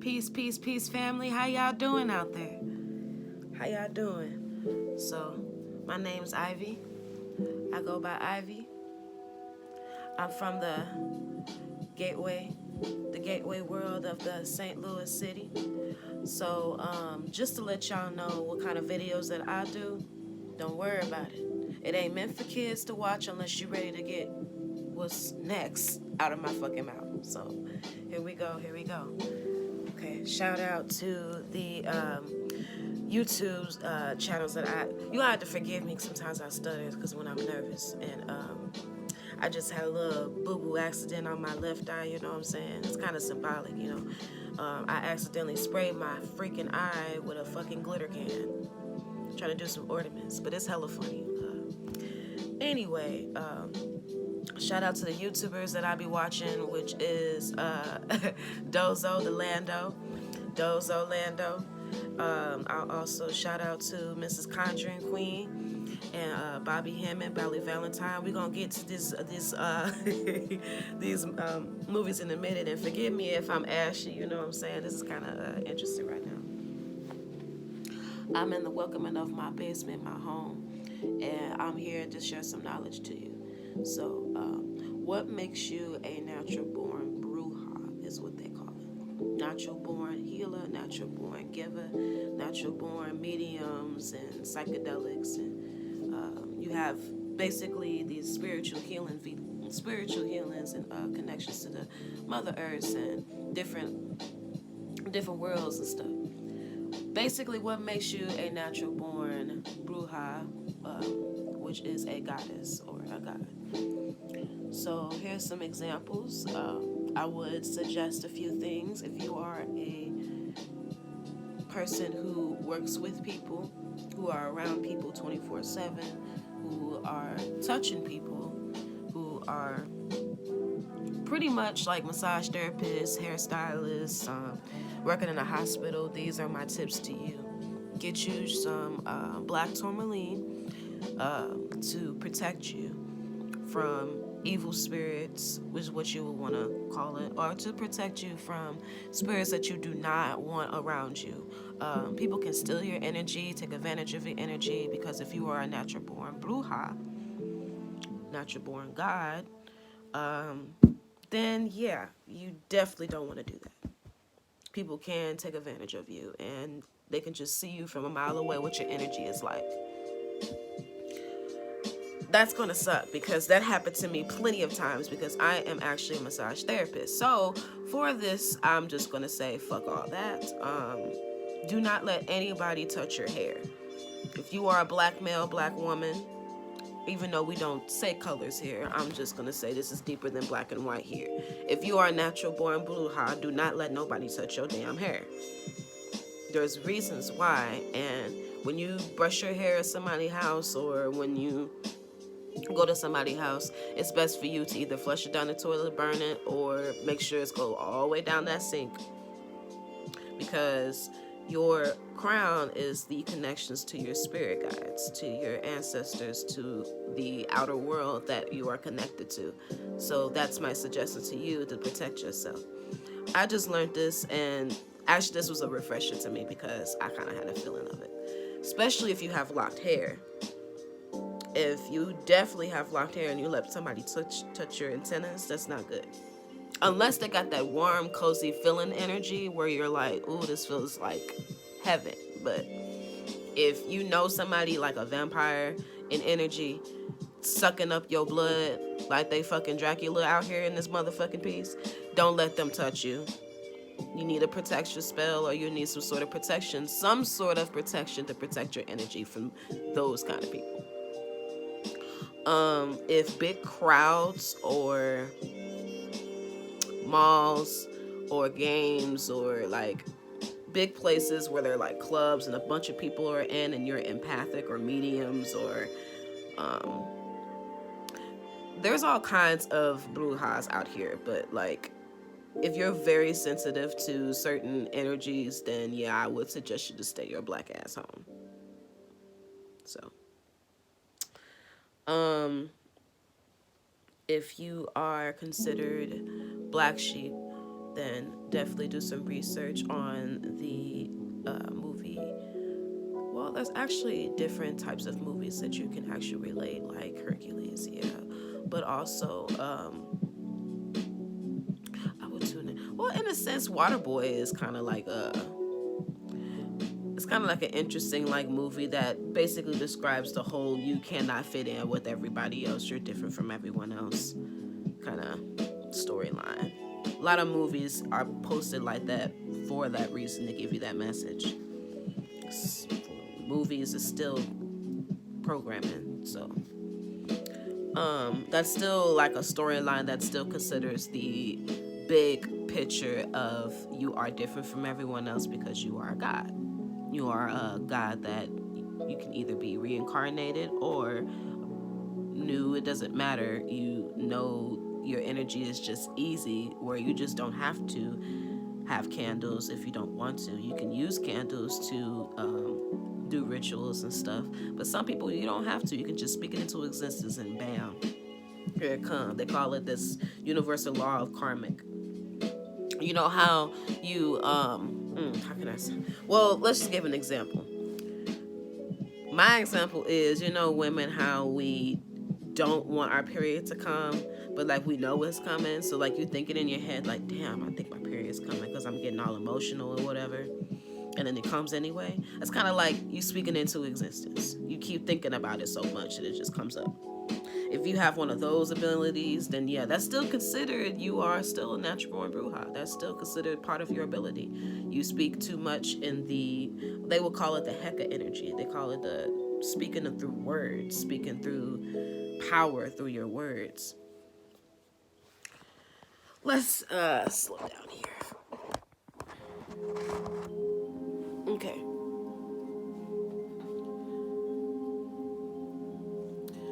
Peace, peace, peace, family. How y'all doing out there? How y'all doing? So, my name's Ivy. I go by Ivy. I'm from gateway, the gateway world of the St. Louis city. So, just to let y'all know what kind of videos that I do, don't worry about it. It ain't meant for kids to watch unless you're ready to get what's next out of my fucking mouth. So, here we go, here we go. Okay, shout out to the YouTube channels that you have to forgive me. Sometimes I stutter because when I'm nervous, and I just had a little boo-boo accident on my left eye. You know what I'm saying? It's kind of symbolic, you know. I accidentally sprayed my freaking eye with a fucking glitter can, trying to do some ornaments, but it's hella funny. Anyway, shout out to the YouTubers that I be watching, which is Dozo the Lando, Dozo Lando. I'll also shout out to Mrs. Conjuring Queen and Bobby Hammond, Bally Valentine. We're gonna get to this these movies in a minute, and forgive me if I'm ashy. You know what I'm saying? This is kind of interesting right now. I'm in the welcoming of my basement, my home, and I'm here to share some knowledge to you. So, what makes you a natural born bruja is what they call it. Natural born healer, natural born giver, natural born mediums and psychedelics, and you have basically these spiritual healings and connections to the Mother Earth and different worlds and stuff. Basically, what makes you a natural born bruja, which is a goddess or a god. So here's some examples. I would suggest a few things. If you are a person who works with people, who are around people 24/7, who are touching people, who are pretty much like massage therapists, hairstylists, working in a hospital, these are my tips to you. Get you some black tourmaline to protect you from evil spirits, which is what you would want to call it, or to protect you from spirits that you do not want around you. People can steal your energy, take advantage of your energy, because if you are a natural born bruja, natural born god, then yeah, you definitely don't want to do that. People can take advantage of you, and they can just see you from a mile away what your energy is like. That's gonna suck because that happened to me plenty of times because I am actually a massage therapist. So for this, I'm just gonna say fuck all that. Do not let anybody touch your hair. If you are a black male, black woman, even though we don't say colors here, I'm just gonna say this is deeper than black and white here. If you are a natural born bruja, do not let nobody touch your damn hair. There's reasons why, and when you brush your hair at somebody's house or when you go to somebody's house, it's best for you to either flush it down the toilet, burn it, or make sure it's go all the way down that sink, because your crown is the connections to your spirit guides, to your ancestors, to the outer world that you are connected to. So that's my suggestion to you, to protect yourself. I just learned this, and actually this was a refresher to me because I kind of had a feeling of it, especially if you have locked hair. If you definitely have locked hair and you let somebody touch your antennas, that's not good. Unless they got that warm, cozy feeling energy where you're like, ooh, this feels like heaven. But if you know somebody like a vampire in energy sucking up your blood like they fucking Dracula out here in this motherfucking piece, don't let them touch you. You need a protection spell, or you need some sort of protection to protect your energy from those kind of people. If big crowds or malls or games or like big places where they're like clubs and a bunch of people are in and you're empathic or mediums or there's all kinds of brujas out here, but like if you're very sensitive to certain energies, then yeah, I would suggest you to stay your black ass home. So if you are considered black sheep, then definitely do some research on the movie. Well, there's actually different types of movies that you can actually relate, like Hercules, yeah. But also, I would tune in. Well, in a sense, Waterboy is kind of like it's kind of like an interesting like movie that basically describes the whole you cannot fit in with everybody else. You're different from everyone else kind of storyline. A lot of movies are posted like that for that reason, to give you that message. Movies is still programming, so that's still like a storyline that still considers the big picture of you are different from everyone else because you are a god. You are a god that you can either be reincarnated or new. It doesn't matter. You know your energy is just easy, where you just don't have to have candles if you don't want to. You can use candles to do rituals and stuff, but some people you don't have to. You can just speak it into existence and bam, here it comes. They call it this universal law of karmic. You know how you how can I say? Well, let's just give an example. My example is, you know, women, how we don't want our period to come, but like we know it's coming. So like you think it in your head, like, damn, I think my period's coming because I'm getting all emotional or whatever. And then it comes anyway. It's kind of like you speaking into existence. You keep thinking about it so much that it just comes up. If you have one of those abilities, then yeah, that's still considered, you are still a natural born Bruja. That's still considered part of your ability. You speak too much in they will call it the Heka energy. They call it the speaking through words, speaking through power through your words. Let's slow down here. Okay.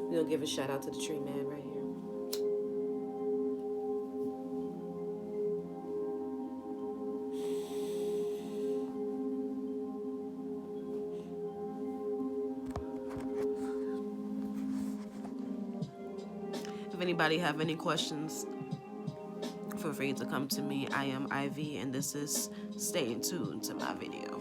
We'll give a shout out to the tree man right here. If anybody have any questions, feel free to come to me. I am Ivy, and this is Staying Tuned to my video.